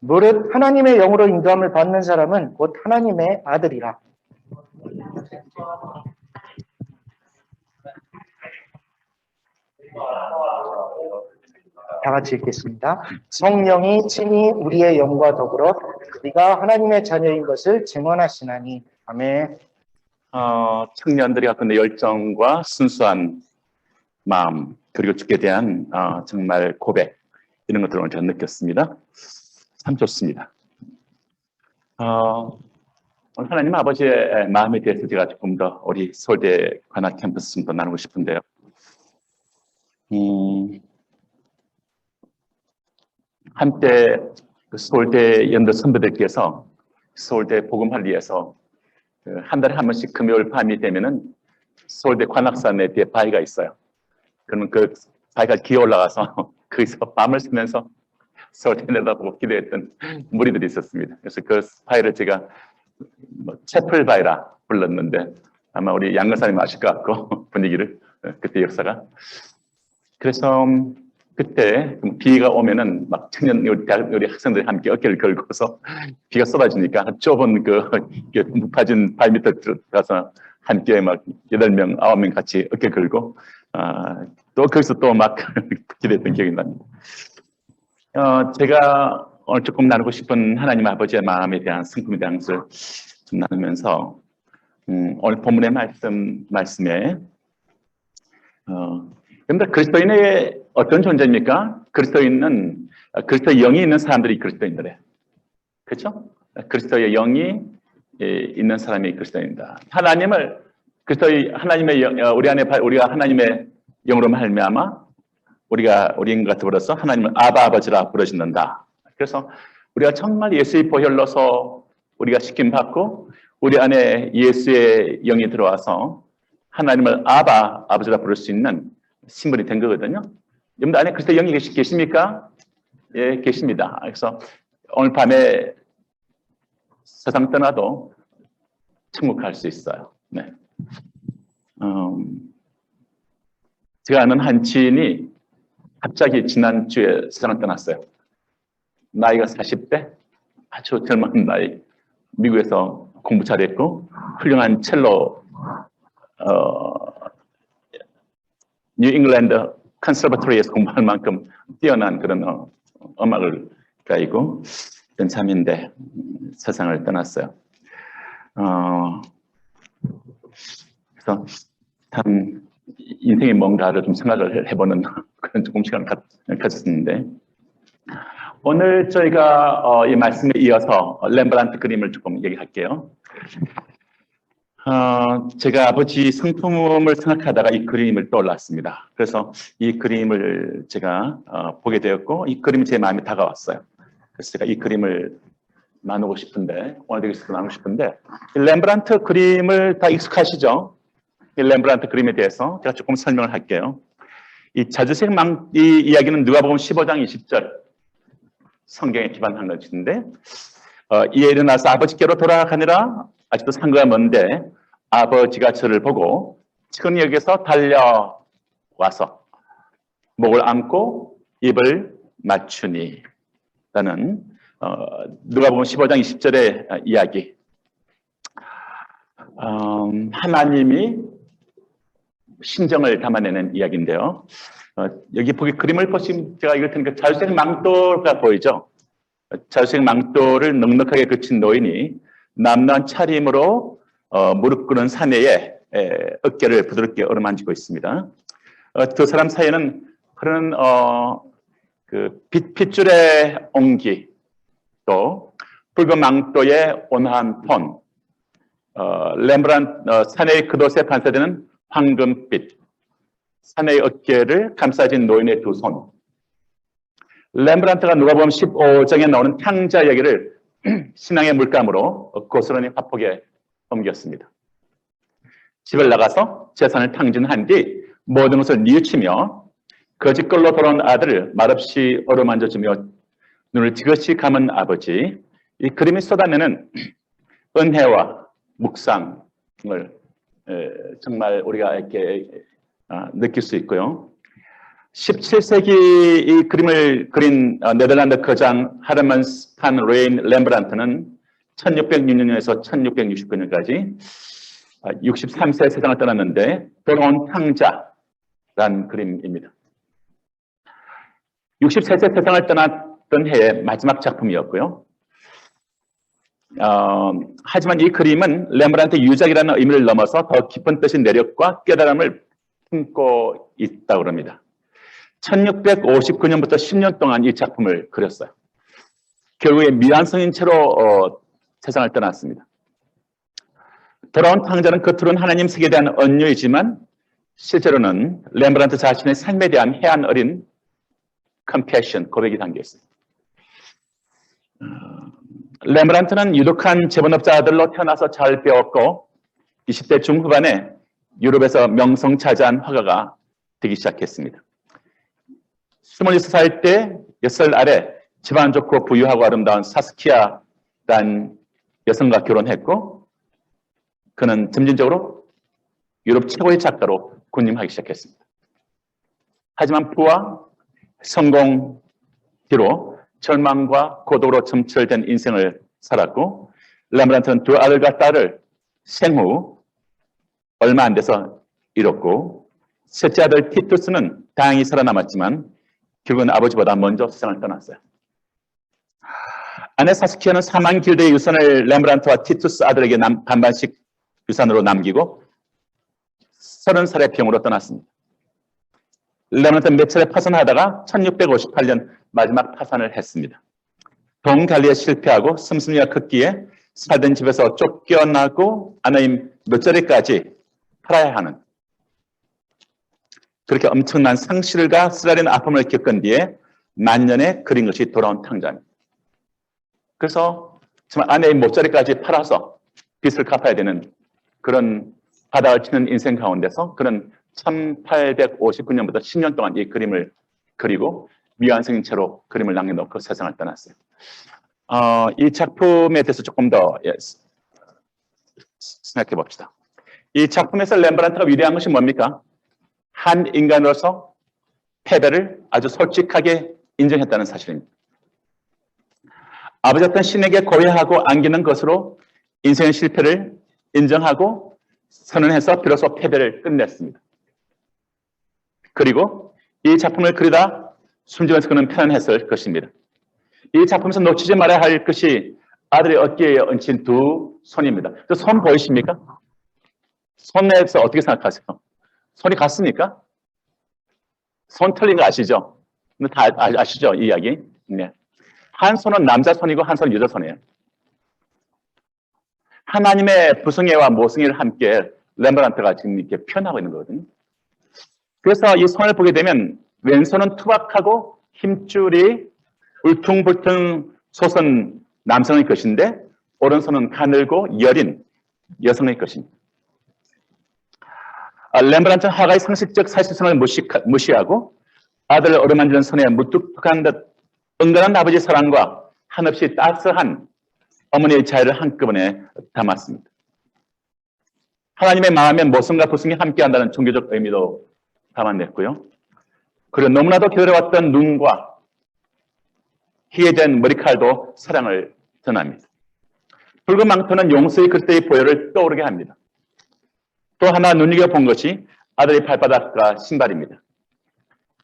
무릇 하나님의 영으로 인도함을 받는 사람은 곧 하나님의 아들이라. 다 같이 읽겠습니다. 성령이 친히 우리의 영과 더불어 우리가 하나님의 자녀인 것을 증언하시나니. 아멘. 청년들이 갖고 있는 열정과 순수한 마음, 그리고 주께 대한 정말 고백, 이런 것들을 오늘 제가 느꼈습니다. 참 좋습니다. 오늘 하나님 아버지의 마음에 대해서 제가 조금 더 우리 서울대 관악 캠퍼스 좀 더 나누고 싶은데요. 한때 그 서울대 연도 선배들께서 서울대 복음활리에서 한 달에 한 번씩 금요일 밤이 되면은 서울대 관악산에 뒤에 바위가 있어요. 그러면 그 바위가 기어 올라가서 거기서 밤을 새면서 서울대 내다보고 기도했던 무리들이 있었습니다. 그래서 그 바위를 제가 채플 바위라 불렀는데 아마 우리 양근사님 아실 것 같고 분위기를, 그때 역사가. 그래서 그때 비가 오면은 막 청년 우리 학생들이 함께 어깨를 걸고서 비가 쏟아지니까 좁은 그 높아진 바위 밑에 들어가서 함께 막 8명, 9명 같이 어깨 걸고 또 거기서 또 막 기도했던 기억이 납니다. 제가 오늘 조금 나누고 싶은 하나님 아버지의 마음에 대한 성품에 대한 것을 좀 나누면서 오늘 본문의 말씀에 그런데 그리스도인의 어떤 존재입니까? 그리스도의 영이 있는 사람들이 그리스도인들이에요. 그렇죠? 그리스도의 영이 있는 사람이 그리스도인이다. 우리가 하나님의 영으로 말미암아 우리 인과 더불어서 하나님을 아바 아버지라 부르신다. 그래서 우리가 정말 예수의 보혈로서 우리가 시킴 받고 우리 안에 예수의 영이 들어와서 하나님을 아바 아버지라 부를 수 있는 신분이 된 거거든요. 여러분들 안에 그리스도의 영이 계십니까? 예, 계십니다. 그래서 오늘 밤에 세상 떠나도 천국 갈 수 있어요. 네. 제가 아는 한 지인이 갑자기 지난주에 세상을 떠났어요. 나이가 40대, 아주 젊은 나이, 미국에서 공부 잘했고 훌륭한 첼로 뉴 잉글랜드 컨서버토리에서 공부할 만큼 뛰어난 그런 음악을 가지고 연참인데 세상을 떠났어요. 그래서 참 인생이 뭔가를 좀 생각을 해보는 그런 조금 시간을 가졌는데 오늘 저희가 이 말씀에 이어서 렘브란트 그림을 조금 얘기할게요. 제가 아버지 성품을 생각하다가 이 그림을 떠올랐습니다. 그래서 이 그림을 제가 보게 되었고 이 그림이 제 마음에 다가왔어요. 그래서 제가 이 그림을 나누고 싶은데 오늘 되게 나누고 싶은데 이 렘브란트 그림을 다 익숙하시죠? 이 렘브란트 그림에 대해서 제가 조금 설명을 할게요. 이 자주색 이 이야기는 누가복음 15장 20절 성경에 기반한 것인데 이에 일어나서 아버지께로 돌아가니라. 아직도 상거가 먼데 아버지가 저를 보고 천역에서 달려와서 목을 안고 입을 맞추니 라는 누가복음 15장 20절의 이야기. 하나님이 심정을 담아내는 이야기인데요. 여기 그림을 보시면 제가 읽을 테니까 자주색 망토가 보이죠? 자주색 망토를 넉넉하게 그친 노인이 남난 차림으로 무릎 꿇은 사내에 어깨를 부드럽게 어루만지고 있습니다. 두 사람 사이에는 그런 핏줄의 온기, 또 붉은 망토의 온화한 톤, 렘브란트 사내의 그옷에 반사되는 황금빛, 사내의 어깨를 감싸진 노인의 두 손. 렘브란트가 누가복음 15장에 나오는 탕자 이야기를 신앙의 물감으로 고스란히 화폭에 옮겼습니다. 집을 나가서 재산을 탕진한 뒤 모든 것을 뉘우치며 거짓걸로 돌아온 아들을 말없이 어루만져주며 눈을 지그시 감은 아버지. 이 그림이 쏟아내는 은혜와 묵상을 정말 우리가 이렇게 느낄 수 있고요. 17세기 이 그림을 그린 네덜란드 거장 하르먼스 판 레인 렘브란트는 1606년에서 1669년까지 63세 세상을 떠났는데 돌아온 탕자란 그림입니다. 63세 세상을 떠났던 해의 마지막 작품이었고요. 하지만 이 그림은 렘브란트 유작이라는 의미를 넘어서 더 깊은 뜻인 내력과 깨달음을 품고 있다고 합니다. 1659년부터 10년 동안 이 작품을 그렸어요. 결국에 미완성인 채로 세상을 떠났습니다. 돌아온 탕자는 겉으로는 하나님 세계에 대한 언유이지만 실제로는 렘브란트 자신의 삶에 대한 해안 어린 컴패션, 고백이 담겨 있습니다. 렘브란트는 유독한 재본업자 아들로 태어나서 잘 배웠고 20대 중후반에 유럽에서 명성차지한 화가가 되기 시작했습니다. 26살 때 6살 아래 집안 좋고 부유하고 아름다운 사스키아라는 여성과 결혼했고 그는 점진적으로 유럽 최고의 작가로 군림하기 시작했습니다. 하지만 부와 성공 뒤로 절망과 고독으로 점철된 인생을 살았고 렘브란트는 두 아들과 딸을 생후 얼마 안 돼서 잃었고 셋째 아들 티투스는 다행히 살아남았지만 결국은 아버지보다 먼저 세상을 떠났어요. 아내 사스키아는 사망 길드의 유산을 렘브란트와 티투스 아들에게 반반씩 유산으로 남기고 30살의 병으로 떠났습니다. 렘브란트는 몇 차례 파산하다가 1658년 마지막 파산을 했습니다. 돈 관리에 실패하고 씀씀이가 컸기에 살던 집에서 쫓겨나고 아내인 몇 자리까지 팔아야 하는 그렇게 엄청난 상실과 쓰라린 아픔을 겪은 뒤에 만년에 그린 것이 돌아온 탕자입니다. 그래서 정말 아내의 못자리까지 팔아서 빚을 갚아야 되는 그런 바닥을 치는 인생 가운데서 그는 1859년부터 10년 동안 이 그림을 그리고 미완성인 채로 그림을 남겨놓고 세상을 떠났어요. 이 작품에 대해서 조금 더 생각해 봅시다. 이 작품에서 렘브란트가 위대한 것이 뭡니까? 한 인간으로서 패배를 아주 솔직하게 인정했다는 사실입니다. 아버지였던 신에게 고해하고 안기는 것으로 인생의 실패를 인정하고 선언해서 비로소 패배를 끝냈습니다. 그리고 이 작품을 그리다 숨지면서 그는 표현했을 것입니다. 이 작품에서 놓치지 말아야 할 것이 아들의 어깨에 얹힌 두 손입니다. 손 보이십니까? 손에서 어떻게 생각하세요? 손이 같습니까? 손 틀린 거 아시죠? 다 아시죠? 이 이야기. 네. 한 손은 남자 손이고 한 손은 여자 손이에요. 하나님의 부승애와 모승애를 함께 렘브란트가 지금 이렇게 표현하고 있는 거거든요. 그래서 이 손을 보게 되면 왼손은 투박하고 힘줄이 울퉁불퉁 솟은 남성의 것인데 오른손은 가늘고 여린 여성의 것입니다. 렘브란트는 화가의 상식적 사실성을 무시하고 아들을 어루만지는 손에 무뚝뚝한 듯 은근한 아버지의 사랑과 한없이 따스한 어머니의 자애를 한꺼번에 담았습니다. 하나님의 마음에 모성과 부승이 함께한다는 종교적 의미도 담아냈고요. 그리고 너무나도 기다려왔던 눈과 희에 된 머리칼도 사랑을 전합니다. 붉은 망토는 용서의 그때의 보혈을 떠오르게 합니다. 또 하나 눈여겨본 것이 아들의 발바닥과 신발입니다.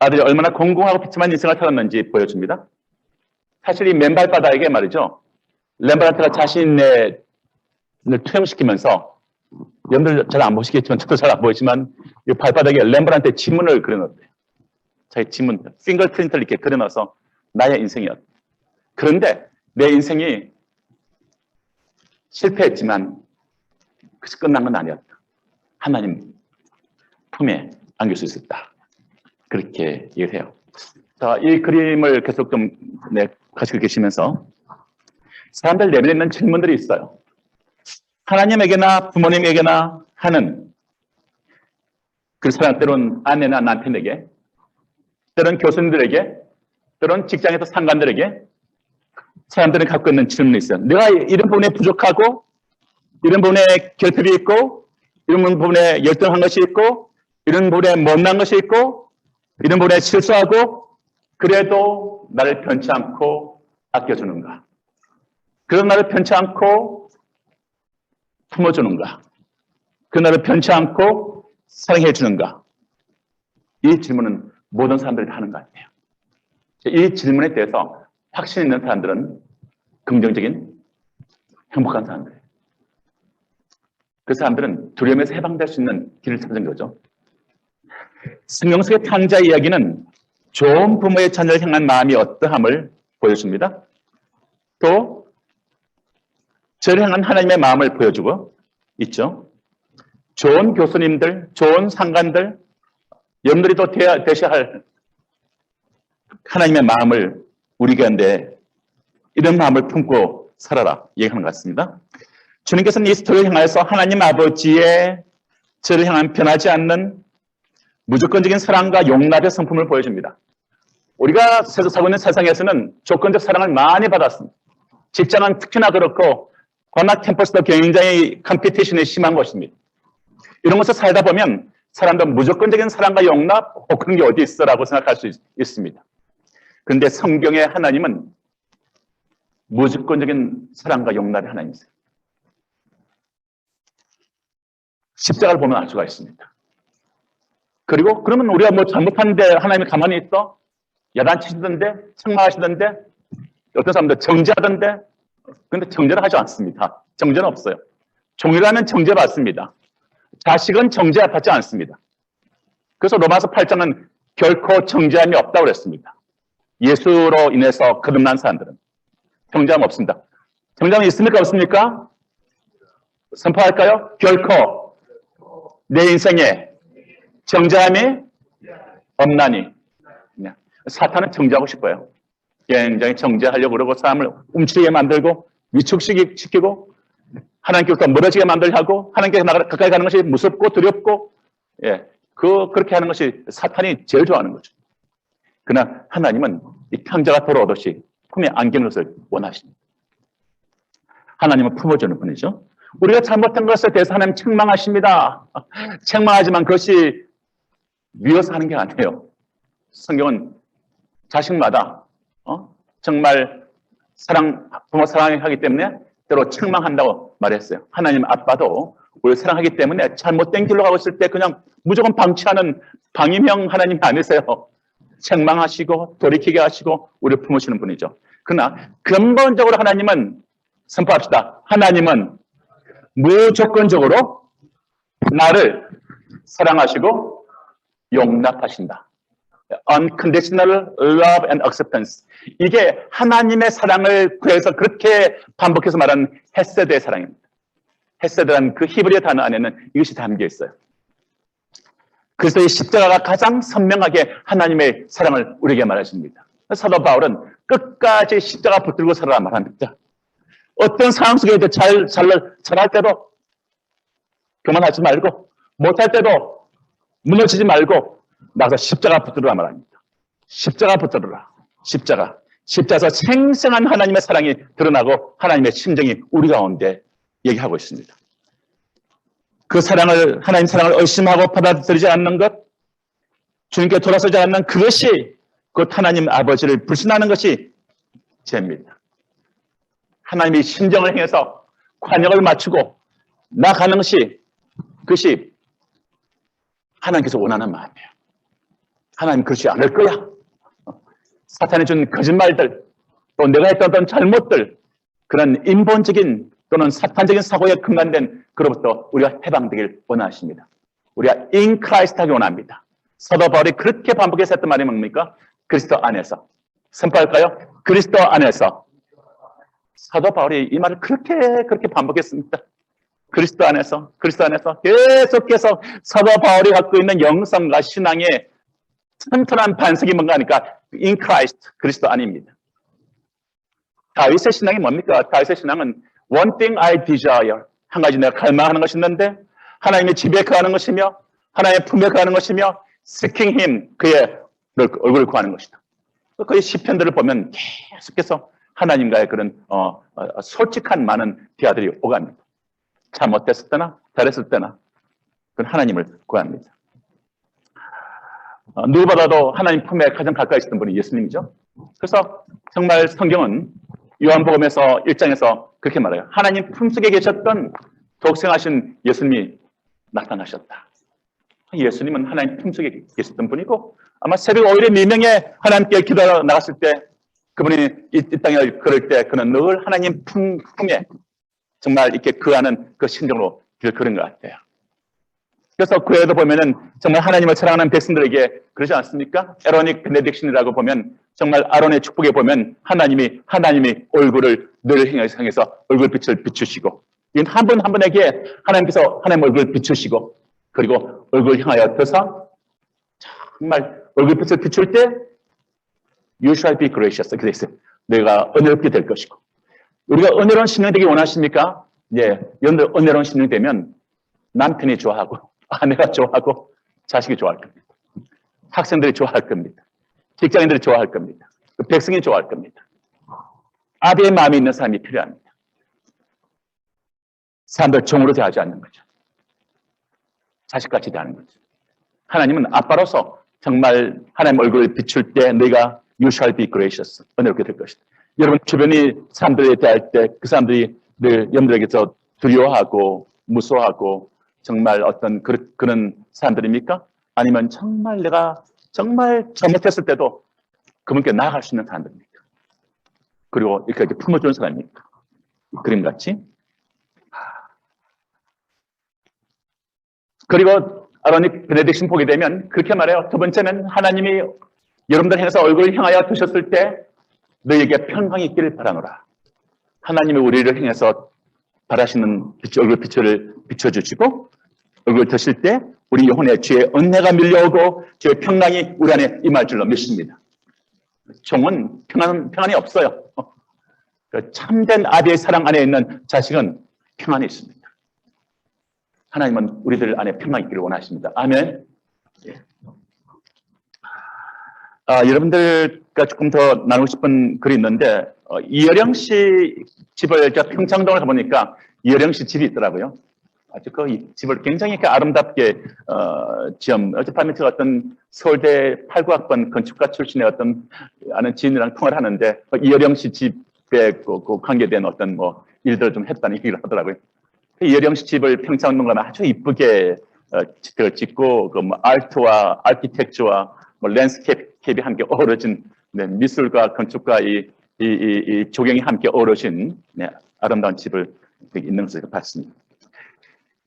아들이 얼마나 공공하고 비참한 인생을 살았는지 보여줍니다. 사실 이 맨발바닥에게 말이죠. 렘브란트가 자신을 투영시키면서 여러분들 잘 안 보시겠지만 저도 잘 안 보이지만 이 발바닥에 렘브란트의 지문을 그려놓았대요. 자기 지문, 핑거프린트를 이렇게 그려놔서 나의 인생이었다. 그런데 내 인생이 실패했지만 그래서 끝난 건 아니었다. 하나님 품에 안길 수 있었다. 그렇게 얘기를 해요. 자, 이 그림을 계속 좀 가지고 계시면서 사람들 내면에 있는 질문들이 있어요. 하나님에게나 부모님에게나 하는 그 사람 때로는 아내나 남편에게 때로는 교수님들에게 때로는 직장에서 상관들에게 사람들이 갖고 있는 질문이 있어요. 내가 이런 부분에 부족하고 이런 부분에 결핍이 있고 이런 부분에 열등한 것이 있고 이런 부분에 못난 것이 있고 이런 부분에 실수하고 그래도 나를 편치 않고 아껴주는가? 그런 나를 편치 않고 품어주는가? 그 나를 편치 않고 사랑해 주는가? 이 질문은 모든 사람들이 다 하는 것 같아요. 이 질문에 대해서 확신 있는 사람들은 긍정적인 행복한 사람들이에요. 그 사람들은 두려움에서 해방될 수 있는 길을 찾은 거죠. 성경 속의 탕자 이야기는 좋은 부모의 자녀를 향한 마음이 어떠함을 보여줍니다. 또 저를 향한 하나님의 마음을 보여주고 있죠. 좋은 교수님들, 좋은 상관들, 여러분들이 또 되셔야 할 하나님의 마음을 우리 가운데 이런 마음을 품고 살아라 얘기하는 것 같습니다. 주님께서는 이 스토리를 향하여서 하나님 아버지의 저를 향한 변하지 않는 무조건적인 사랑과 용납의 성품을 보여줍니다. 우리가 살고 있는 세상에서는 조건적 사랑을 많이 받았습니다. 직장은 특히나 그렇고 관악 캠퍼스도 굉장히 컴피티션이 심한 것입니다. 이런 것을 살다 보면 사람들은 무조건적인 사랑과 용납, 그런 게 어디 있어라고 생각할 수 있습니다. 그런데 성경의 하나님은 무조건적인 사랑과 용납의 하나님이세요. 십자가를 보면 알 수가 있습니다. 그리고 그러면 우리가 뭐 잘못하는데 하나님이 가만히 있어? 야단치시던데? 책망하시던데? 어떤 사람들 정죄하던데? 그런데 정죄를 하지 않습니다. 정죄는 없어요. 종이라면 정죄받습니다. 자식은 정죄받지 않습니다. 그래서 로마서 8장은 결코 정죄함이 없다고 그랬습니다. 예수로 인해서 거듭난 사람들은 정죄함 없습니다. 정죄함이 있습니까? 없습니까? 선포할까요? 결코 내 인생에 정죄함이 없나니. 사탄은 정죄하고 싶어요. 굉장히 정죄하려고 그러고 사람을 움츠리게 만들고 위축시키고 하나님께로부터 멀어지게 만들려고 하고 하나님께 가까이 가는 것이 무섭고 두렵고 그렇게 하는 것이 사탄이 제일 좋아하는 거죠. 그러나 하나님은 이 탕자가 돌아오듯이 품에 안기는 것을 원하십니다. 하나님은 품어주는 분이죠. 우리가 잘못한 것에 대해서 하나님 책망하십니다. 책망하지만 그것이 미워서 하는 게 아니에요. 성경은 자식마다 정말 부모 사랑하기 때문에 때로 책망한다고 말했어요. 하나님 아빠도 우리를 사랑하기 때문에 잘못된 길로 가고 있을 때 그냥 무조건 방치하는 방임형 하나님이 아니세요. 책망하시고 돌이키게 하시고 우리를 품으시는 분이죠. 그러나 근본적으로 하나님은 선포합시다. 하나님은 무조건적으로 나를 사랑하시고 용납하신다. Unconditional love and acceptance. 이게 하나님의 사랑을 구해서 그렇게 반복해서 말하는 헤세드의 사랑입니다. 헤세드라는 그 히브리어 단어 안에는 이것이 담겨 있어요. 그래서 이 십자가가 가장 선명하게 하나님의 사랑을 우리에게 말해줍니다. 사도 바울은 끝까지 십자가 붙들고 살아라 말합니다. 어떤 상황 속에 잘할 때도 교만하지 말고 못할 때도 무너지지 말고 나가서 십자가 붙들으라 말합니다. 십자가 붙들으라. 십자가에서 생생한 하나님의 사랑이 드러나고 하나님의 심정이 우리 가운데 얘기하고 있습니다. 그 사랑을 하나님 사랑을 의심하고 받아들이지 않는 것, 주님께 돌아서지 않는 그것이 곧 하나님 아버지를 불신하는 것이 죄입니다. 하나님이 심정을 행해서 관역을 맞추고 나가는 것이 그것이 하나님께서 원하는 마음이에요. 하나님 그렇지 않을 거야. 사탄이 준 거짓말들, 또 내가 했던 어떤 잘못들, 그런 인본적인 또는 사탄적인 사고에 근간된 그로부터 우리가 해방되길 원하십니다. 우리가 in Christ 하기 원합니다. 사도 바울이 그렇게 반복해서 했던 말이 뭡니까? 그리스도 안에서. 선포할까요? 그리스도 안에서. 사도 바울이 이 말을 그렇게 반복했습니다. 그리스도 안에서 계속해서 사도 바울이 갖고 있는 영성과 신앙의 튼튼한 반석이 뭔가 하니까 in Christ, 그리스도 안입니다. 다윗의 신앙이 뭡니까? 다윗의 신앙은 one thing I desire, 한 가지 내가 갈망하는 것이 있는데 하나님의 집에 거하는 것이며 하나님의 품에 거하는 것이며 seeking him, 그의 얼굴을 구하는 것이다. 그의 시편들을 보면 계속해서 하나님과의 그런 솔직한 많은 대화들이 오갑니다. 잘못됐을 때나 잘했을 때나 그런 하나님을 구합니다. 누구보다도 하나님 품에 가장 가까이 있었던 분이 예수님이죠. 그래서 정말 성경은 요한복음에서 1장에서 그렇게 말해요. 하나님 품속에 계셨던 독생하신 예수님이 나타나셨다. 예수님은 하나님 품속에 계셨던 분이고 아마 새벽 5일에 미명에 하나님께 기도하러 나갔을 때 그분이 이 땅에 걸을 때 그는 늘 하나님 품에 정말 이렇게 거하는 그 심정으로 길을 걸은 것 같아요. 그래서 그 외에도 보면은 정말 하나님을 사랑하는 백성들에게 그러지 않습니까? 에로닉 베네딕션이라고 보면 정말 아론의 축복에 보면 하나님이 얼굴을 늘 향해서 얼굴빛을 비추시고 이건 한 분 한 분에게 하나님께서 하나님 얼굴을 비추시고 그리고 얼굴 향하여 떠서 정말 얼굴빛을 비출 때 You shall be gracious. 그래서 내가 은혜롭게 될 것이고 우리가 은혜로운 심령 되기 원하십니까? 예, 여러분들 은혜로운 심령 되면 남편이 좋아하고 아내가 좋아하고 자식이 좋아할 겁니다. 학생들이 좋아할 겁니다. 직장인들이 좋아할 겁니다. 백성이 좋아할 겁니다. 아비의 마음이 있는 사람이 필요합니다. 사람들 종으로 대하지 않는 거죠. 자식같이 대하는 거죠. 하나님은 아빠로서 정말 하나님 얼굴을 비출 때 너희가 You shall be gracious. 은혜롭게 될 것이다. 여러분 주변이 사람들에 대할 때 그 사람들이 늘 여러분들에게서 두려워하고 무서워하고 정말 어떤 그런 사람들입니까? 아니면 정말 내가 정말 잘못했을 때도 그분께 나아갈 수 있는 사람들입니까? 그리고 이렇게 품어주는 사람입니까? 그림같이. 그리고 아론이 베네딕션 보게 되면 그렇게 말해요. 두 번째는 하나님이 여러분들 향해서 얼굴을 향하여 두셨을 때 너희에게 평강이 있기를 바라노라. 하나님이 우리를 향해서 바라시는 얼굴빛을 비춰주시고 얼굴을 드실 때 우리 영혼의 죄의 은혜가 밀려오고 죄의 평강이 우리 안에 임할 줄로 믿습니다. 종은 평안이 없어요. 참된 아비의 사랑 안에 있는 자식은 평안이 있습니다. 하나님은 우리들 안에 평강이 있기를 원하십니다. 아멘. 여러분들과 조금 더 나누고 싶은 글이 있는데 이여령 씨 집을 제가 평창동을 가보니까 이여령 씨 집이 있더라고요. 아주 그 집을 굉장히 이렇게 아름답게 어젯밤에 제가 어떤 서울대 89학번 건축가 출신의 어떤 아는 지인이랑 통화를 하는데 이여령 씨 집에 그 관계된 어떤 뭐 일들을 좀 했다는 얘기를 하더라고요. 이여령 씨 집을 평창동 가면 아주 이쁘게 짓고 그 뭐 아트와 아키텍처와 뭐 랜드스케이프이 함께 어우러진 미술과 건축과 이 조경이 함께 어우러진 아름다운 집을 있는 것을 봤습니다.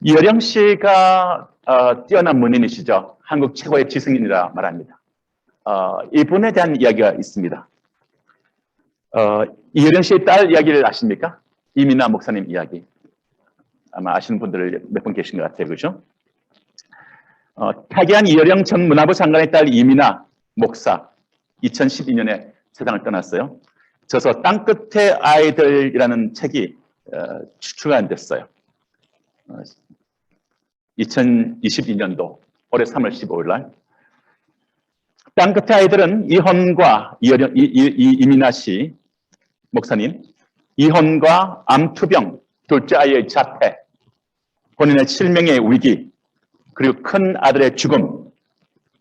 이여령 씨가 뛰어난 문인이시죠. 한국 최고의 지성인이라 말합니다. 이분에 대한 이야기가 있습니다. 이여령 씨의 딸 이야기를 아십니까? 이민아 목사님 이야기. 아마 아시는 분들 몇 분 계신 것 같아요. 그죠? 타계한 이여령 전 문화부 장관의 딸 이민아 목사 2012년에 세상을 떠났어요. 저서 땅끝의 아이들이라는 책이 출간됐어요. 2022년도 올해 3월 15일 날 땅끝의 아이들은 이혼과 이민아 씨 목사님 이혼과 암투병 둘째 아이의 자폐 본인의 실명의 위기 그리고 큰 아들의 죽음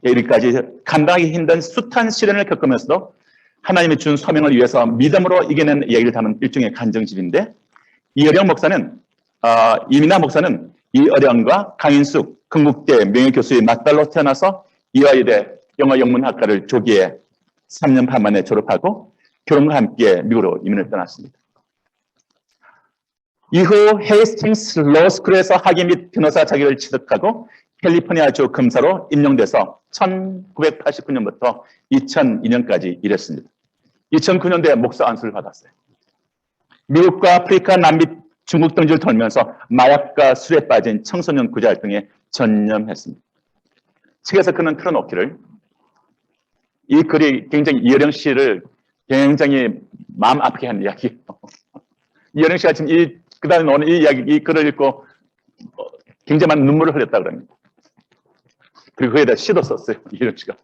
이르기까지 감당하기 힘든 숱한 시련을 겪으면서도 하나님이 준 소명을 위해서 믿음으로 이겨낸 이야기를 담은 일종의 간증집인데 이어령 목사는 이민아 목사는 이어령과 강인숙 건국대 명예교수의 맏딸로 태어나서 이화여대 영어영문학과를 조기에 3년 반 만에 졸업하고 결혼과 함께 미국으로 이민을 떠났습니다. 이후 헤이스팅스 로스쿨에서 학위 및 변호사 자격을 취득하고 캘리포니아주 검사로 임용돼서 1989년부터 2002년까지 일했습니다. 2009년도에 목사 안수를 받았어요. 미국과 아프리카, 남미, 중국 등지를 돌면서 마약과 술에 빠진 청소년 구제 활동에 전념했습니다. 책에서 그는 틀어놓기를 이 글이 굉장히 이여령 씨를 굉장히 마음 아프게 한 이야기예요. 이여령 씨가 지금 그 다음에 오늘 이 글을 읽고 굉장히 많은 눈물을 흘렸다고 합니다. 그리고 거기에다 시도 썼어요. 이여령 씨가.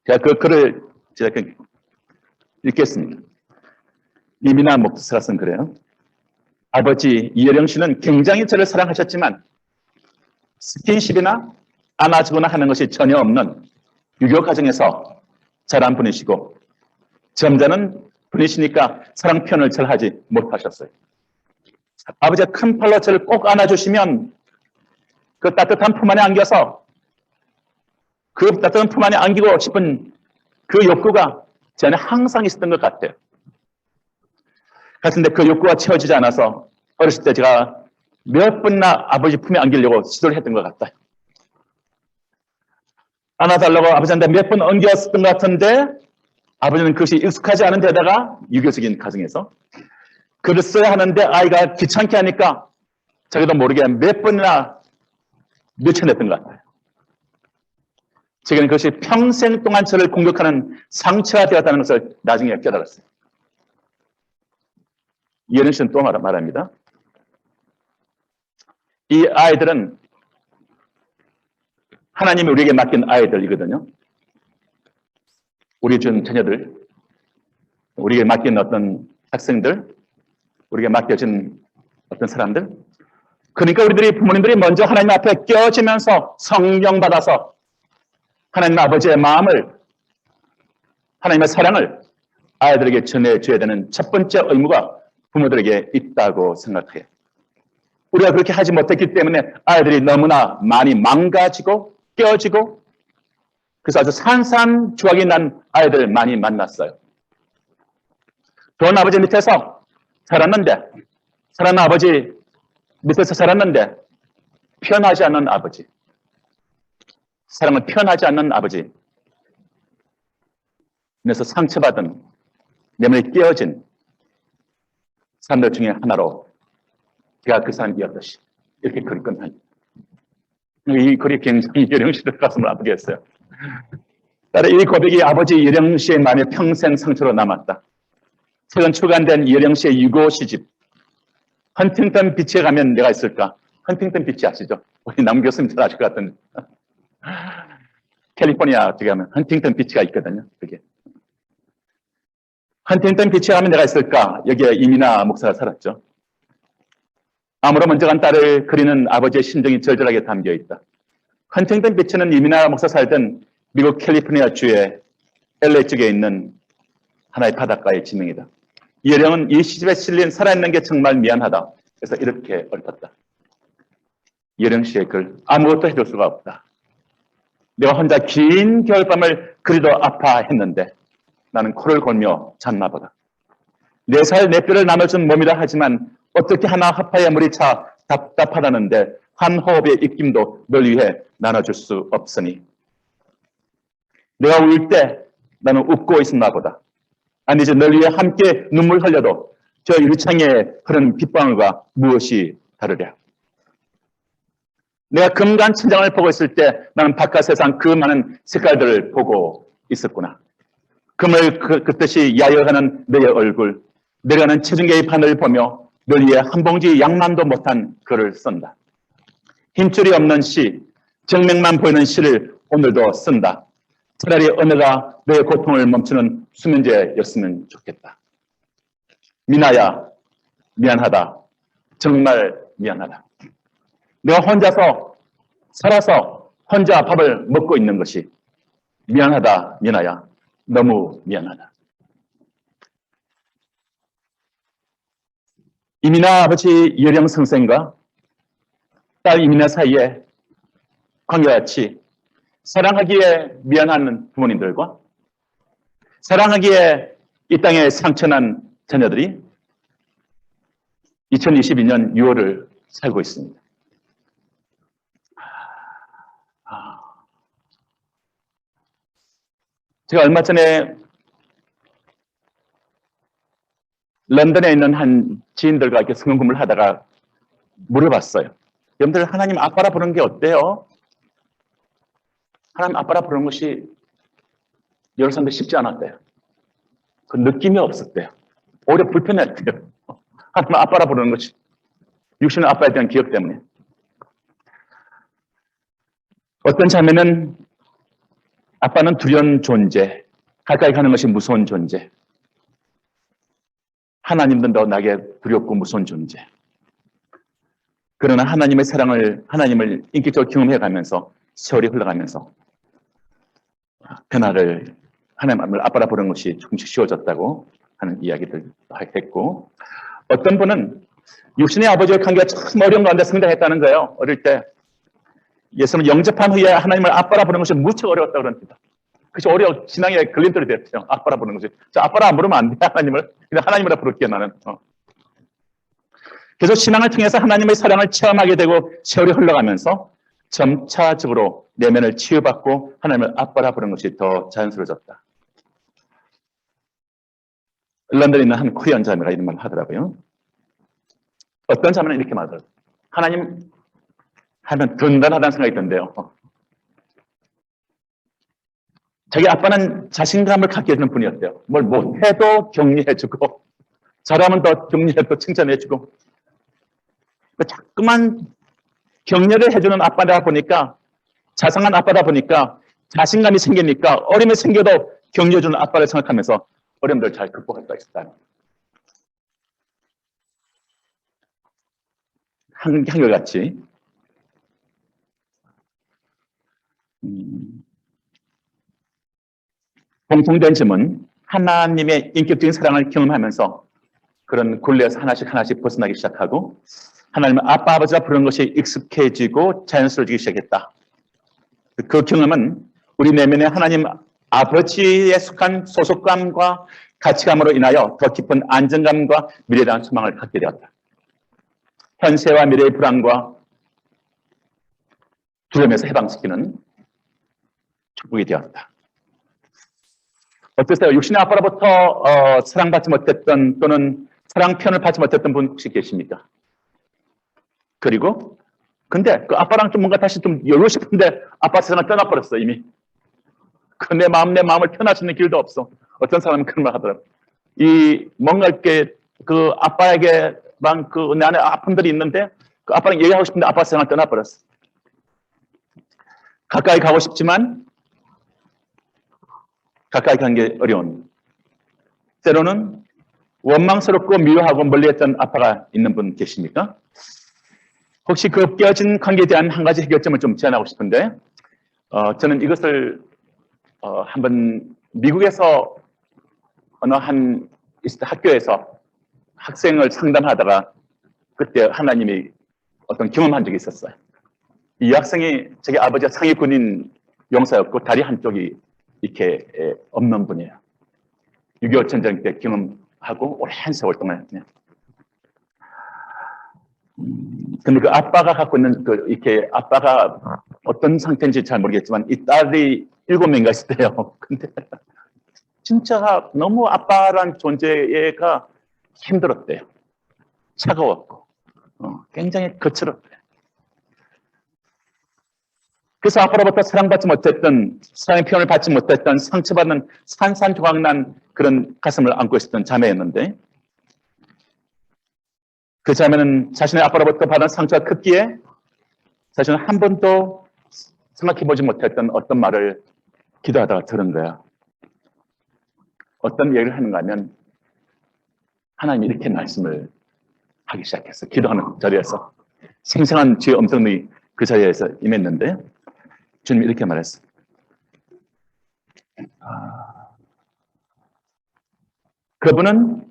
제가 그 글을 제가 읽겠습니다. 이민아 목사가 쓴 글이에요. 아버지 이여령 씨는 굉장히 저를 사랑하셨지만 스킨십이나 안아주거나 하는 것이 전혀 없는 유교 가정에서 자란 분이시고 점잖은 분이시니까 사랑 표현을 잘 하지 못하셨어요. 아버지가 큰 팔로 저를 꼭 안아주시면 그 따뜻한 품 안에 안겨서 그 따뜻한 품 안에 안기고 싶은 그 욕구가 제 안에 항상 있었던 것 같아요. 그런데 그 욕구가 채워지지 않아서 어렸을 때 제가 몇 번이나 아버지 품에 안기려고 시도를 했던 것 같아요. 안아달라고 아버지한테 몇 번 엉겼던 것 같은데 아버지는 그것이 익숙하지 않은 데다가 유교적인 가정에서 글을 써야 하는데 아이가 귀찮게 하니까 자기도 모르게 몇 번이나 늦춰냈던 것 같아요. 제게는 그것이 평생 동안 저를 공격하는 상처가 되었다는 것을 나중에 깨달았어요. 이현영 씨는 또 말합니다. 이 아이들은 하나님이 우리에게 맡긴 아이들이거든요. 우리 준 자녀들, 우리에게 맡긴 어떤 학생들, 우리에게 맡겨진 어떤 사람들. 그러니까 우리들이 부모님들이 먼저 하나님 앞에 껴지면서 성령 받아서 하나님 아버지의 마음을, 하나님의 사랑을 아이들에게 전해줘야 되는 첫 번째 의무가 부모들에게 있다고 생각해요. 우리가 그렇게 하지 못했기 때문에 아이들이 너무나 많이 망가지고 깨어지고 그래서 아주 산산조각이 난 아이들 많이 만났어요. 좋은 아버지 밑에서 자랐는데, 사랑하는 아버지 밑에서 자랐는데 표현하지 않는 아버지, 사랑을 표현하지 않는 아버지, 그래서 상처받은 내면에 깨어진 사람들 중에 하나로 제가 그 사람이었듯이 이렇게 글이 끝나요. 이 글이 굉장히 여령 씨의 가슴을 아프게 했어요. 따라 이 고백이 아버지 여령 씨의 마음에 평생 상처로 남았다. 최근 출간된 여령 씨의 유고 시집 헌팅턴 비치에 가면 내가 있을까? 헌팅턴 비치 아시죠? 우리 남 교수님 잘 아실 것 같은데 캘리포니아 쪽에 가면 헌팅턴 비치가 있거든요. 그게 헌팅턴 비치에 가면 내가 있을까? 여기에 이민아 목사가 살았죠. 암으로 먼저 간 딸을 그리는 아버지의 심정이 절절하게 담겨 있다. 헌팅턴 비치는 이민아 목사 살던 미국 캘리포니아 주의 LA 쪽에 있는 하나의 바닷가의 지명이다. 여령은 이 시집에 실린 살아있는 게 정말 미안하다. 그래서 이렇게 읊었다. 여령 씨의 글, 아무것도 해줄 수가 없다. 내가 혼자 긴 겨울밤을 그리도 아파했는데 나는 코를 골며 잤나 보다. 4살 4뼈를 나눠준 몸이라 하지만 어떻게 하나 하파의 물이 차 답답하다는데 한 호흡의 입김도 널 위해 나눠줄 수 없으니 내가 울 때 나는 웃고 있었나 보다. 아니 이제 널 위해 함께 눈물 흘려도 저 유리창에 흐르는 빗방울과 무엇이 다르랴. 내가 금간 천장을 보고 있을 때 나는 바깥 세상 그 많은 색깔들을 보고 있었구나. 금을 긋듯이 야여하는 너의 얼굴, 내려가는 체중계의 바늘을 보며 널 위해 한 봉지 양만도 못한 글을 쓴다. 힘줄이 없는 시, 정맥만 보이는 시를 오늘도 쓴다. 차라리 언어가 너의 고통을 멈추는 수면제였으면 좋겠다. 미나야, 미안하다. 정말 미안하다. 내가 혼자서 살아서 혼자 밥을 먹고 있는 것이 미안하다, 미나야. 너무 미안하다. 이민아 아버지 여령 선생과 딸 이민아 사이에 관계같이 사랑하기에 미안한 부모님들과 사랑하기에 이 땅에 상처난 자녀들이 2022년 6월을 살고 있습니다. 제가 얼마 전에 런던에 있는 한 지인들과 이렇게 성경 공부를 하다가 물어봤어요. 여러분들 하나님 아빠라 부르는 게 어때요? 하나님 아빠라 부르는 것이 여러 사람들 쉽지 않았대요. 그 느낌이 없었대요. 오히려 불편했대요. 하나님 아빠라 부르는 것이 육신의 아빠에 대한 기억 때문에. 어떤 자매는 아빠는 두려운 존재, 가까이 가는 것이 무서운 존재. 하나님도 더 나에게 두렵고 무서운 존재. 그러나 하나님의 사랑을, 하나님을 인격적으로 경험해 가면서 세월이 흘러가면서 변화를 하나님을 아빠라 부르는 것이 조금씩 쉬워졌다고 하는 이야기를 했고, 어떤 분은 육신의 아버지의 관계가 참 어려운 가운데 성장했다는 거예요. 어릴 때 예수님을 영접한 후에 하나님을 아빠라 부르는 것이 무척 어려웠다고 그럽니다. 그것이 신앙에 걸림돌이 됐죠. 아빠라 부르는 것이. 아빠라 안 부르면 안 돼, 하나님을. 그냥 하나님이라 부를게, 나는. 그래서 신앙을 통해서 하나님의 사랑을 체험하게 되고 세월이 흘러가면서 점차적으로 내면을 치유받고 하나님을 아빠라 부르는 것이 더 자연스러워졌다. 런던에 있는 한 코리안 자매가 이런 말을 하더라고요. 어떤 자매는 이렇게 말하더라고요. 하나님 하면 든든하다는 생각이 든대요. 자기 아빠는 자신감을 갖게 해주는 분이었대요. 뭘 못해도 격려해주고, 잘하면 더 격려해도 칭찬해주고, 자꾸만 격려를 해주는 아빠다 보니까, 자상한 아빠다 보니까, 자신감이 생기니까, 어려움이 생겨도 격려해주는 아빠를 생각하면서 어려움들을 잘 극복할 수가 있었다. 한결같이 공통된 점은 하나님의 인격적인 사랑을 경험하면서 그런 굴레에서 하나씩 벗어나기 시작하고 하나님을 아빠, 아버지라 부르는 것이 익숙해지고 자연스러워지기 시작했다. 그 경험은 우리 내면에 하나님 아버지에 속한 소속감과 가치감으로 인하여 더 깊은 안정감과 미래에 대한 소망을 갖게 되었다. 현세와 미래의 불안과 두려움에서 해방시키는 축복이 되었다. 어떠세요? 육신의 아빠로부터 사랑받지 못했던 또는 사랑 표현을 받지 못했던 분 혹시 계십니까? 그리고 근데 그 아빠랑 좀 뭔가 다시 좀 열고 싶은데 아빠 세상을 떠나버렸어 이미. 그 내 마음을 표현할 수 있는 길도 없어. 어떤 사람은 그런 말 하더라고. 이 뭔가 이렇게 그 아빠에게만 그 내 안에 아픔들이 있는데 그 아빠랑 얘기하고 싶은데 아빠 세상을 떠나버렸어. 가까이 가고 싶지만 가까이 가는 게 어려운. 때로는 원망스럽고 미워하고 멀리했던 아빠가 있는 분 계십니까? 혹시 그 깨어진 관계에 대한 한 가지 해결점을 좀 제안하고 싶은데 저는 이것을 한번 미국에서 어느 한 학교에서 학생을 상담하다가 그때 하나님이 어떤 경험한 적이 있었어요. 이 학생이 자기 아버지가 상위군인 용사였고 다리 한쪽이 이렇게 없는 분이에요. 6.25 전쟁 때 경험하고 오랜 세월 동안 그냥. 근데 그 아빠가 갖고 있는 그 이렇게 아빠가 어떤 상태인지 잘 모르겠지만 이 딸이 7명인가 있어요. 근데 진짜 너무 아빠란 존재가 힘들었대요. 차가웠고 굉장히 거칠었대요. 그래서 아빠로부터 사랑받지 못했던, 사랑의 표현을 받지 못했던 상처받는 산산조각난 그런 가슴을 안고 있었던 자매였는데 그 자매는 자신의 아빠로부터 받은 상처가 크기에 자신은 한 번도 생각해보지 못했던 어떤 말을 기도하다가 들은 거야. 어떤 얘기를 하는가 하면 하나님이 이렇게 말씀을 하기 시작했어. 기도하는 자리에서. 생생한 주의 음성이 그 자리에서 임했는데 주님이 이렇게 말했어. 그분은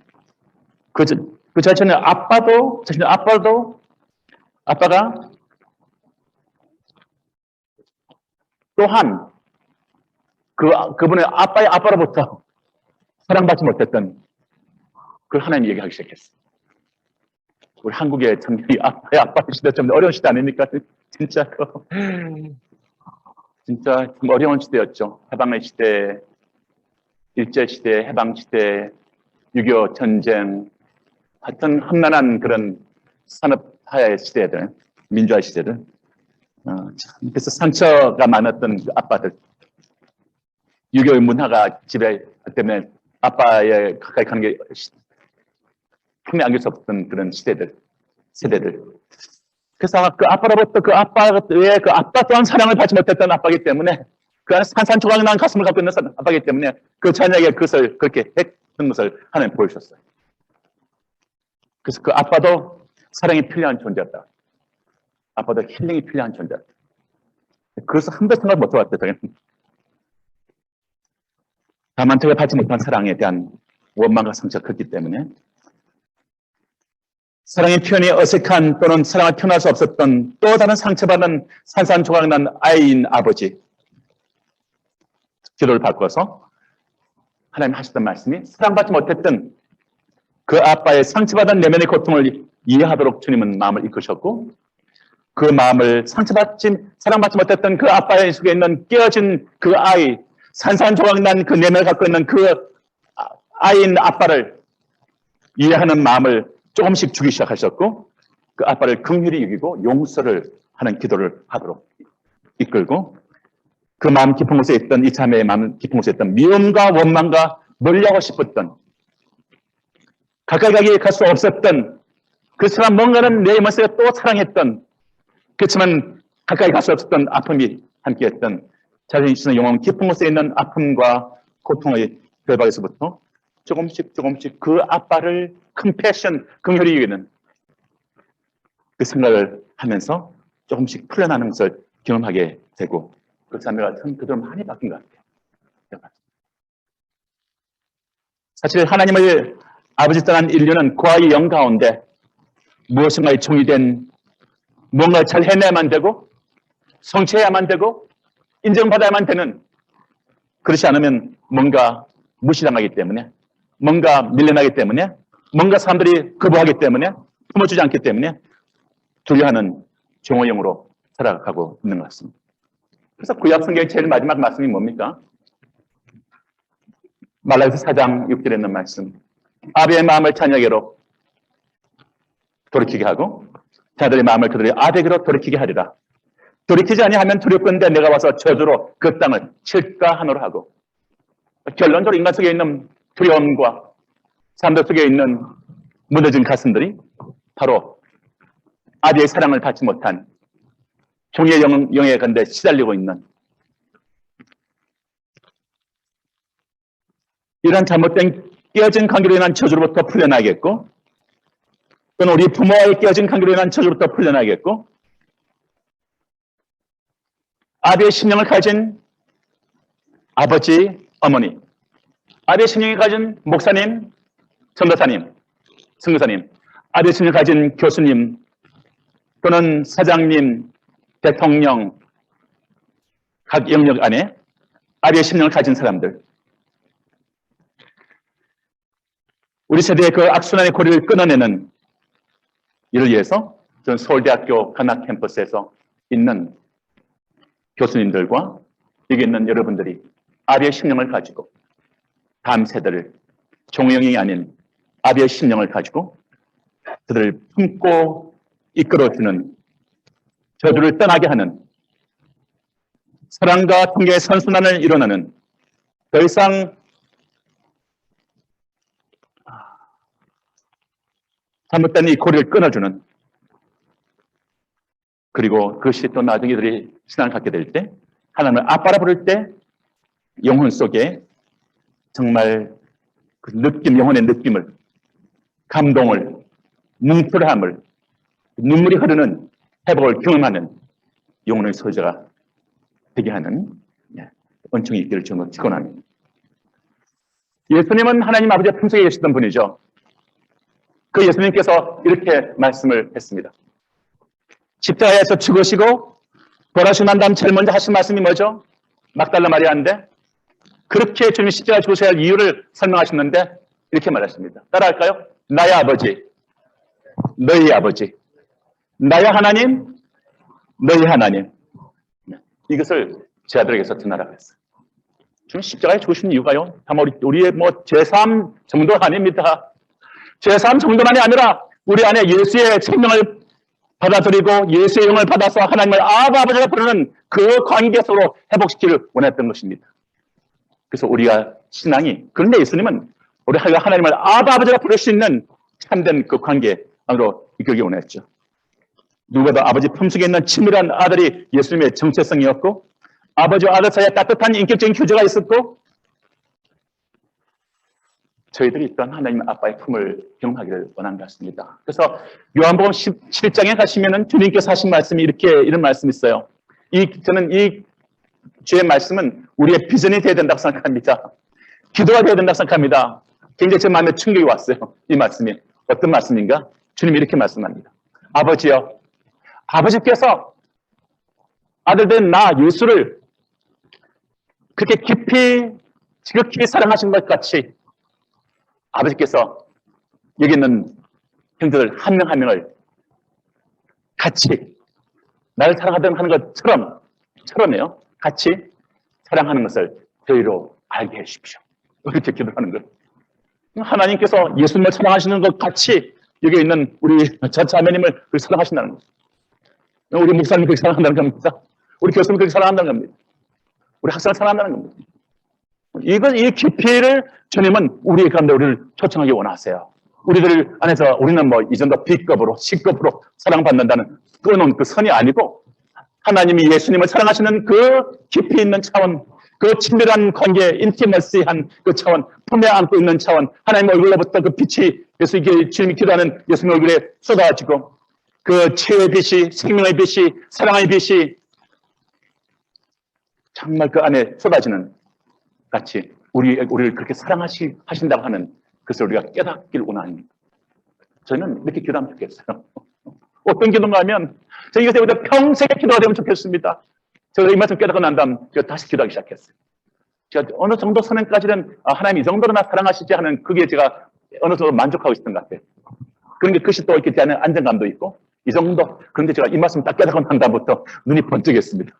그 자신의 아빠도 아빠가 또한 그분의 아빠의 아빠로부터 사랑받지 못했던 그 하나님 얘기하기 시작했어. 우리 한국의 참 아빠의 아빠 시대 좀 어려운 시대 아닙니까? 진짜 진짜 좀 어려운 시대였죠. 해방의 시대, 일제시대, 해방시대, 6.25 전쟁, 하여튼 험난한 그런 산업화의 시대들, 민주화 시대들. 그래서 상처가 많았던 그 아빠들. 6.25 문화가 집에 때문에 아빠의 가까이 가는 게 품에 안길 수 없던 그런 세대들. 그래서 그 아빠로부터 그 아빠 외에 그 아빠 또한 사랑을 받지 못했던 아빠이기 때문에 그 안에 산산조각난 가슴을 갖고 있는 아빠이기 때문에 그 자녀에게 그것을 그렇게 했던 것을 하나님 보여주셨어요. 그래서 그 아빠도 사랑이 필요한 존재였다. 아빠도 힐링이 필요한 존재였다. 그래서 한 번도 생각 못 해봤거든요. 다만 제가 받지 못한 사랑에 대한 원망과 상처가 컸기 때문에 사랑의 표현이 어색한 또는 사랑을 표현할 수 없었던 또 다른 상처받은 산산조각난 아이인 아버지 기도를 바꿔서 하나님 하셨던 말씀이 사랑받지 못했던 그 아빠의 상처받은 내면의 고통을 이해하도록 주님은 마음을 이끄셨고 그 마음을 사랑받지 못했던 그 아빠의 속에 있는 깨어진 그 아이 산산조각난 그 내면을 갖고 있는 그 아이인 아빠를 이해하는 마음을 조금씩 주기 시작하셨고 그 아빠를 긍휼히 여기고 용서를 하는 기도를 하도록 이끌고 그 마음 깊은 곳에 있던 이 자매의 마음 깊은 곳에 있던 미움과 원망과 멀리하고 싶었던 가까이 갈 수 없었던 그렇지만 뭔가는 내 모습에 또 사랑했던 그렇지만 가까이 갈 수 없었던 아픔이 함께했던 자신의 영혼 깊은 곳에 있는 아픔과 고통의 결박에서부터 조금씩 그 아빠를 컴패션, 긍휼히 여기는 그 생각을 하면서 조금씩 풀려나는 것을 경험하게 되고 그 자매가 참 그대로 많이 바뀐 것 같아요. 사실 하나님을 아버지 떠난 인류는 그 아이의 영 가운데 무엇인가에 종이 된 뭔가 잘 해내야만 되고 성취해야만 되고 인정받아야만 되는 그렇지 않으면 뭔가 무시당하기 때문에 뭔가 밀려나기 때문에 뭔가 사람들이 거부하기 때문에 품어주지 않기 때문에 두려워하는 종호형으로 살아가고 있는 것 같습니다. 그래서 구약 성경의 제일 마지막 말씀이 뭡니까? 말라기서 4장 6절에 있는 말씀. 아비의 마음을 자녀에게로 돌이키게 하고 자들의 마음을 그들의 아비에게로 돌이키게 하리라. 돌이키지 아니하면 두렵건대 내가 와서 저주로 그 땅을 칠까 하노라 하고 결론적으로 인간 속에 있는 두려움과 사람들 속에 있는 무너진 가슴들이 바로 아비의 사랑을 받지 못한 종의 영에 건데 시달리고 있는 이런 잘못된 깨어진 관계로 인한 저주로부터 풀려나겠고 또는 우리 부모와의 깨어진 관계로 인한 저주로부터 풀려나겠고 아비의 심령을 가진 아버지, 어머니 아비의 심령을 가진 목사님, 전도사님, 선교사님 아비의 심령을 가진 교수님 또는 사장님, 대통령 각 영역 안에 아비의 심령을 가진 사람들 우리 세대의 그 악순환의 고리를 끊어내는 이를 위해서 저는 서울대학교 관악 캠퍼스에서 있는 교수님들과 여기 있는 여러분들이 아비의 심령을 가지고 다음 세대를 종영이 아닌 아비의 심령을 가지고 그들을 품고 이끌어주는 저주를 떠나게 하는 사랑과 통계의 선순환을 이뤄내는 더 이상 잘못된 이 고리를 끊어주는 그리고 그것이 또 나중에 이들이 신앙을 갖게 될 때 하나님을 아빠라 부를 때 영혼 속에 정말 그 느낌, 영혼의 느낌을 감동을 뭉클함을 눈물이 흐르는 회복을 경험하는 영혼의 소유자가 되게 하는 은총이 있기를 저는 축원합니다. 예수님은 하나님 아버지의 품속에 계시던 분이죠. 그 예수님께서 이렇게 말씀을 했습니다. 십자가에서 죽으시고 돌아오시고 난 다음 제일 먼저 하신 말씀이 뭐죠? 막달라 마리아인데 그렇게 주님이 십자가에 죽으셔야 할 이유를 설명하셨는데 이렇게 말하십니다. 따라할까요? 나의 아버지, 너희 아버지, 나의 하나님, 너희 하나님. 이것을 제 아들에게서 전하라고 했어요. 주님 십자가에 죽으신 이유가요. 다만 우리의 제3 정도 아닙니다. 제3 정도만이 아니라 우리 안에 예수의 생명을 받아들이고 예수의 영을 받아서 하나님을 아버지가 부르는 그 관계 속으로 회복시키기를 원했던 것입니다. 그래서 우리가 신앙이 그런데 예수님은 우리가 하나님을 아버지가 부를 수 있는 참된 그 관계 안으로 이끌기 원했죠. 누구보다 아버지 품속에 있는 친밀한 아들이 예수님의 정체성이었고 아버지와 아들 사이에 따뜻한 인격적인 교제가 있었고 저희들이 또한 하나님 아빠의 품을 경험하기를 원한 것 같습니다. 그래서 요한복음 17장에 가시면은 주님께서 하신 말씀이 이런 말씀이 있어요. 저는 이 주의 말씀은 우리의 비전이 되어야 된다고 생각합니다. 기도가 되어야 된다고 생각합니다. 굉장히 제 마음에 충격이 왔어요. 이 말씀이. 어떤 말씀인가? 주님이 이렇게 말씀합니다. 아버지요. 아버지께서 아들된 나 예수를 그렇게 깊이 지극히 사랑하신 것 같이 아버지께서 여기 있는 형제들 한 명 한 명을 같이 나를 사랑하던 하는 것처럼요. 같이 사랑하는 것을 저희로 알게 해주십시오. 이렇게 기도하는 거예요. 하나님께서 예수님을 사랑하시는 것 같이 여기 있는 우리 자매님을 사랑하신다는 거죠. 우리 목사님 그렇게 사랑한다는 겁니다. 우리 교수님 그렇게 사랑한다는 겁니다. 우리 학생을 사랑한다는 겁니다. 이 깊이를 주님은 우리 가운데 우리를 초청하기 원하세요. 우리들 안에서 우리는 뭐 이 정도 B급으로 C급으로 사랑받는다는 끊어놓은 그 선이 아니고 하나님이 예수님을 사랑하시는 그 깊이 있는 차원, 그 친밀한 관계, 인티머시한 그 차원, 품에 안고 있는 차원, 하나님 얼굴로부터 그 빛이 주님이 기도하는 예수님 얼굴에 쏟아지고 그 치유의 빛이, 생명의 빛이, 사랑의 빛이 정말 그 안에 쏟아지는 같이 우리를 그렇게 사랑하신다고 하는 그것을 우리가 깨닫길 원합니다. 저는 이렇게 기도하면 좋겠어요. 어떤 기도인가 하면 저 이것에 우리가 평생에 기도가 되면 좋겠습니다. 제가 이 말씀 깨닫고 난 다음 제가 다시 기도하기 시작했어요. 제가 어느 정도 선행까지는 하나님 이 정도로나 사랑하시지 하는 그게 제가 어느 정도 만족하고 있었던 것 같아요. 그런 게 그것이 또 이렇게 되는 안정감도 있고 이 정도. 그런데 제가 이 말씀 딱 깨닫고 난 다음부터 눈이 번쩍했습니다.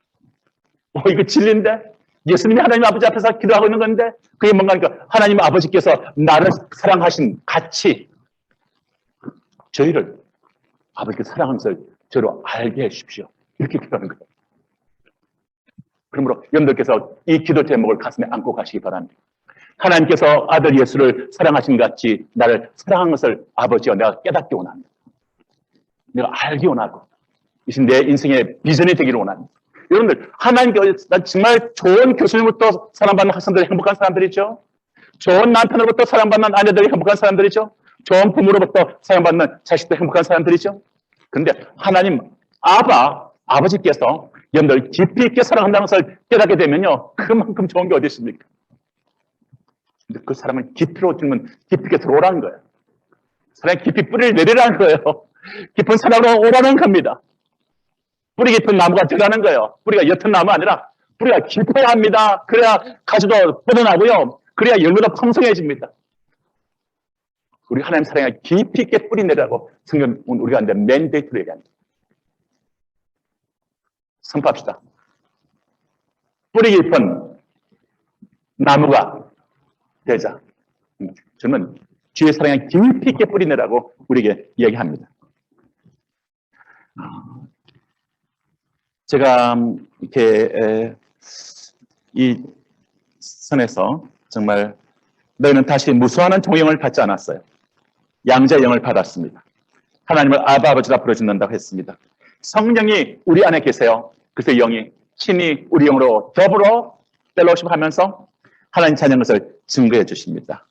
이거 진리인데? 예수님이 하나님 아버지 앞에서 기도하고 있는 건데 그게 뭔가 하니까 하나님 아버지께서 나를 사랑하신 같이 저희를 아버지께서 사랑하는 것을 저로 알게 해주십시오. 이렇게 기도하는 거예요. 그러므로 여러분들께서 이 기도 제목을 가슴에 안고 가시기 바랍니다. 하나님께서 아들 예수를 사랑하신 같이 나를 사랑한 것을 아버지와 내가 깨닫기 원합니다. 내가 알기 원하고 이것이 내 인생의 비전이 되기를 원합니다. 여러분들 하나님께서 정말 좋은 교수님부터 사랑받는 학생들이 행복한 사람들이죠. 좋은 남편으로부터 사랑받는 아내들이 행복한 사람들이죠. 좋은 부모로부터 사랑받는 자식들 행복한 사람들이죠. 그런데 하나님 아버지께서 여러분들 깊이 있게 사랑한다는 것을 깨닫게 되면요. 그만큼 좋은 게 어디 있습니까? 근데 그 사람은 깊이로 주면 깊이 있게 들어오라는 거예요. 사랑의 깊이 뿌리를 내리라는 거예요. 깊은 사랑으로 오라는 겁니다. 뿌리 깊은 나무가 되라는 거예요. 뿌리가 옅은 나무 아니라 뿌리가 깊어야 합니다. 그래야 가지도 뻗어나고요. 그래야 열매도 풍성해집니다. 우리 하나님 사랑에 깊이 있게 뿌리 내라고 성경 우리가 한데 맨데이트로 얘기합니다. 선포합시다. 뿌리 깊은 나무가 되자. 저는 주의 사랑에 깊이 있게 뿌리 내라고 우리에게 이야기합니다. 제가 이렇게 이 선에서 정말 너희는 다시 무수하는 종영을 받지 않았어요. 양자의 영을 받았습니다. 하나님을 아버지라 부르짖는다고 했습니다. 성령이 우리 안에 계세요. 그래서 영이 친히 우리 영으로 더불어 펠로십 하면서 하나님 자녀인 것을 증거해 주십니다.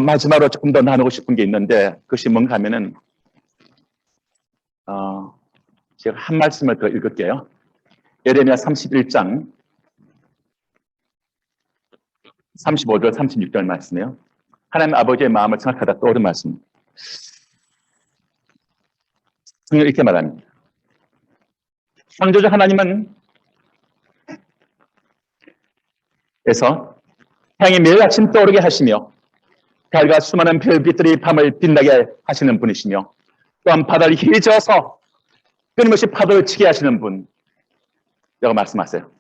마지막으로 조금 더 나누고 싶은 게 있는데 그것이 뭔가 하면은 제가 한 말씀을 더 읽을게요. 예레미야 31장 35절 36절 말씀이에요. 하나님 아버지의 마음을 생각하다 떠오른 말씀. 성경 이렇게 말합니다. 창조주 하나님은 에서 태양이 매일 아침 떠오르게 하시며 달과 수많은 별빛들이 밤을 빛나게 하시는 분이시며 또한 바다를 휘저어서 끊임없이 파도를 치게 하시는 분이라고 말씀하세요.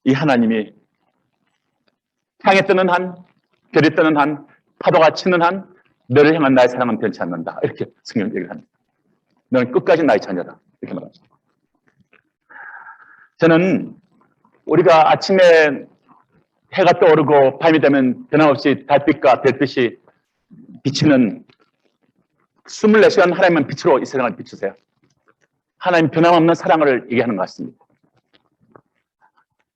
이 하나님이 태양이 뜨는 한, 별이 뜨는 한, 파도가 치는 한 너를 향한 나의 사랑은 변치 않는다. 이렇게 성경 얘기를 합니다. 너는 끝까지 나의 자녀다. 이렇게 말합니다. 저는 우리가 아침에 해가 떠오르고 밤이 되면 변함없이 달빛과 별빛이 비치는 24시간 하나님은 빛으로 이 세상을 비추세요. 하나님 변함없는 사랑을 얘기하는 것 같습니다.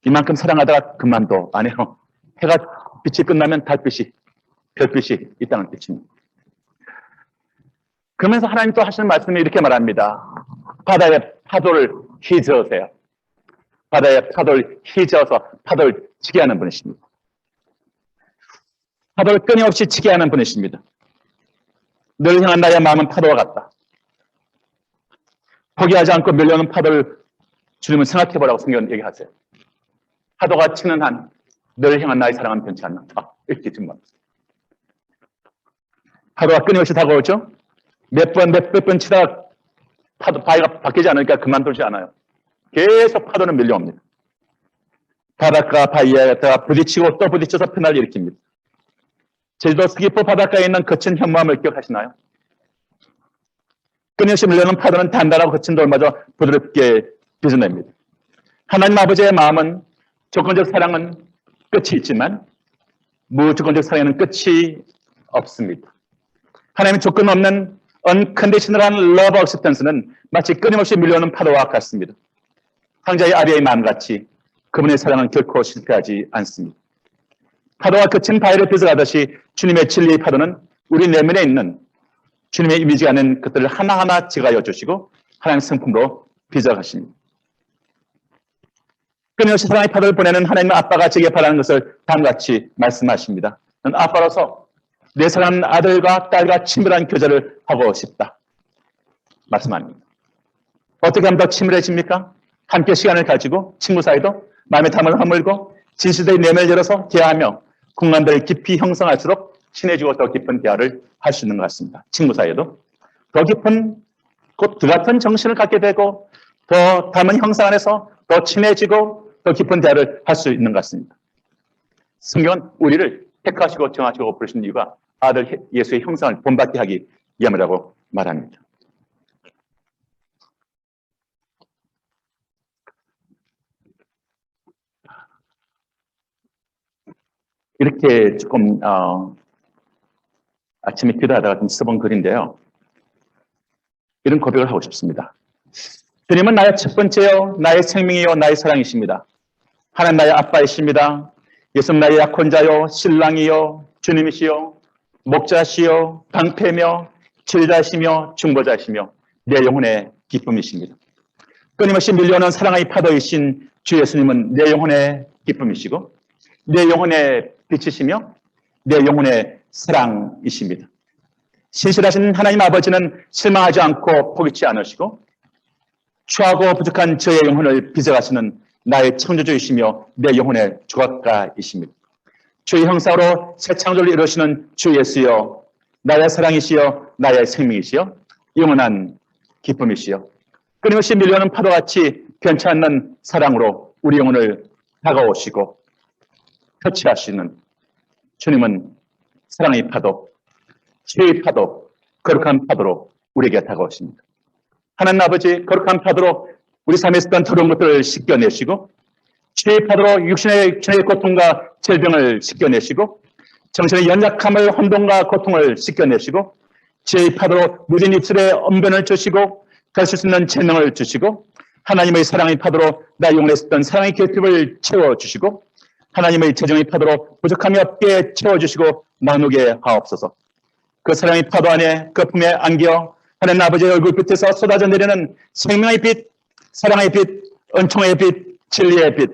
이만큼 사랑하다가 그만둬. 아니요. 해가 빛이 끝나면 달빛이, 별빛이 이 땅을 비칩니다. 그러면서 하나님 또 하시는 말씀이 이렇게 말합니다. 바다의 파도를 휘저으세요. 바다의 파도를 휘저어서 파도를 치게 하는 분이십니다. 파도를 끊임없이 치게 하는 분이십니다. 늘 향한 나의 마음은 파도와 같다. 포기하지 않고 밀려오는 파도를 주님은 생각해보라고 성경은 얘기하세요. 파도가 치는 한 늘 향한 나의 사랑은 변치 않는다. 이렇게 좀 파도가 끊임없이 다가오죠. 몇 번 치다가 파도 바위가 바뀌지 않으니까 그만두지 않아요. 계속 파도는 밀려옵니다. 바닷가 바위에다가 부딪히고 또 부딪혀서 편을 일으킵니다. 제주도 서귀포 바닷가에 있는 거친 현무암을 기억하시나요? 끊임없이 밀려오는 파도는 단단하고 거친 돌마저 부드럽게 빚어냅니다. 하나님 아버지의 마음은 조건적 사랑은 끝이 있지만 무조건적 사랑에는 끝이 없습니다. 하나님의 조건 없는 unconditional한 love acceptance는 마치 끊임없이 밀려오는 파도와 같습니다. 황자의 아비의 마음같이 그분의 사랑은 결코 실패하지 않습니다. 파도와 거친 바위를 빗어가듯이 주님의 진리의 파도는 우리 내면에 있는 주님의 이미지가 아닌 것들을 하나하나 제거하여 주시고 하나님의 성품으로 빚어가십니다. 끊임없이 사랑의 파도를 보내는 하나님의 아빠가 제게 바라는 것을 다음같이 말씀하십니다. 난 아빠로서 내 사랑하는 아들과 딸과 친밀한 교제를 하고 싶다. 말씀합니다. 어떻게 하면 더 친밀해집니까? 함께 시간을 가지고 친구 사이도 마음의 담을 허물고 진실된 내면을 열어서 대화하며 공간들을 깊이 형성할수록 친해지고 더 깊은 대화를 할 수 있는 것 같습니다. 친구 사이에도 더 깊은 곧 그 같은 정신을 갖게 되고 더 담은 형성 안에서 더 친해지고 더 깊은 대화를 할 수 있는 것 같습니다. 성경은 우리를 택하시고 정하시고 부르신 이유가 아들 예수의 형상을 본받게 하기 위함이라고 말합니다. 이렇게 조금 아침에 기도하다가 좀 써본 글인데요. 이런 고백을 하고 싶습니다. 주님은 나의 첫 번째요, 나의 생명이요, 나의 사랑이십니다. 하나님 나의 아빠이십니다. 예수는 나의 약혼자요, 신랑이요, 주님이시요, 목자시요, 방패며, 제자시며, 중보자시며, 내 영혼의 기쁨이십니다. 끊임없이 밀려오는 사랑의 파도이신 주 예수님은 내 영혼의 기쁨이시고, 내 영혼의 빛이시며, 내 영혼의 사랑이십니다. 신실하신 하나님 아버지는 실망하지 않고 포기치 않으시고, 추하고 부족한 저의 영혼을 빚어가시는 나의 창조주이시며 내 영혼의 조각가이십니다. 주의 형상으로 새 창조를 이루시는 주 예수여, 나의 사랑이시여, 나의 생명이시여, 영원한 기쁨이시여, 끊임없이 밀려오는 파도같이 변치 않는 사랑으로 우리 영혼을 다가오시고 터치하시는 주님은 사랑의 파도, 치유의 파도, 거룩한 파도로 우리에게 다가오십니다. 하나님 아버지, 거룩한 파도로 우리 삶에 있었던 더러운 것들을 씻겨내시고, 치유의 파도로 육신의 고통과 질병을 씻겨내시고, 정신의 연약함을 혼돈과 고통을 씻겨내시고, 지혜의 파도로 무딘 입술에 언변을 주시고, 가르칠 수 있는 재능을 주시고, 하나님의 사랑의 파도로 나 영혼에 있었던 사랑의 결핍을 채워주시고, 하나님의 재정의 파도로 부족함이 없게 채워주시고 나누게 하옵소서. 그 사랑의 파도 안에 거품에 안겨 하나님 아버지의 얼굴빛에서 쏟아져 내리는 생명의 빛, 사랑의 빛, 은총의 빛, 진리의 빛,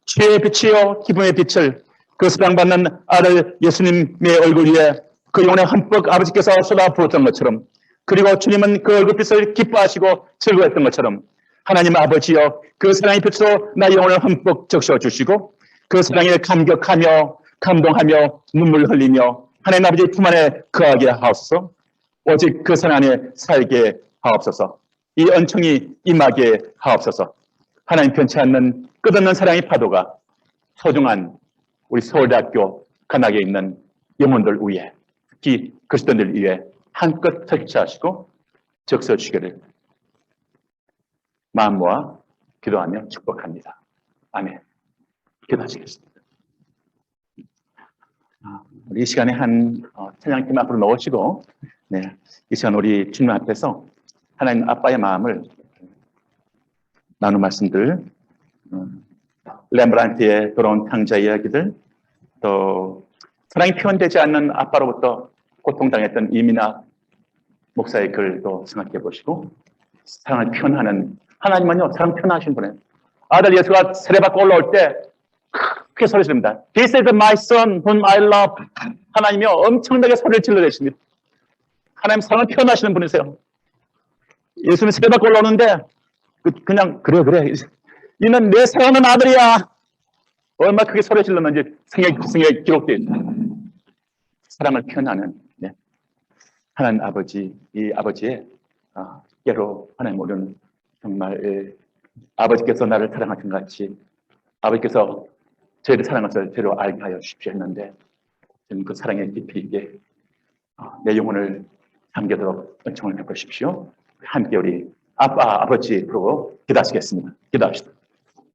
치유의 빛이요 기쁨의 빛을 그 사랑받는 아들 예수님의 얼굴 위에 그 영혼의 흠뻑 아버지께서 쏟아부었던 것처럼, 그리고 주님은 그 얼굴빛을 기뻐하시고 즐거워했던 것처럼 하나님 아버지여, 그 사랑의 빛으로 나의 영혼을 흠뻑 적셔주시고 그 사랑에 감격하며 감동하며 눈물 흘리며 하나님 아버지의 품 안에 거하게 하옵소서. 오직 그 사랑 안에 살게 하옵소서. 이 은총이 임하게 하옵소서. 하나님 편치 않는 끝없는 사랑의 파도가 소중한 우리 서울대학교 관악에 있는 영혼들 위에, 특히 그리스도인들 위에 한껏 터치하시고 적셔주시기를 마음 모아 기도하며 축복합니다. 아멘. 기도하시겠습니다. 우리 이 시간에 한 찬양팀 앞으로 넣으시고, 네, 이 시간 우리 주님 앞에서 하나님 아빠의 마음을 나눈 말씀들, 렘브란트의 돌아온 탕자 이야기들, 또 사랑이 표현되지 않는 아빠로부터 고통당했던 이민아 목사의 글도 생각해 보시고 사랑을 표현하는 하나님은요 사랑 표현하신 분이에요. 아들 예수가 세례받고 올라올 때 크게 소리 지릅니다. This is my son whom I love. 하나님이요 엄청나게 소리를 질러내십니다. 하나님 사랑을 표현하시는 분이세요. 예수님이 세례받고 올라오는데 그냥 그래 이는 내 사랑하는 아들이야. 얼마나 크게 소리 질렀는지 성경에 기록되어 있다. 사랑을 표현하는 하나님 아버지, 이 아버지의 깨로 하나님 우리는 정말 아버지께서 나를 사랑하신 것 같이 아버지께서 저희를 사랑하셔서 저희를 알게 하여 주십시오 했는데 저는 그 사랑의 깊이 있게 내 영혼을 잠겨도록 은총을 베푸십시오. 함께 우리 아빠, 아버지 부르고 기도하시겠습니다. 기도합시다.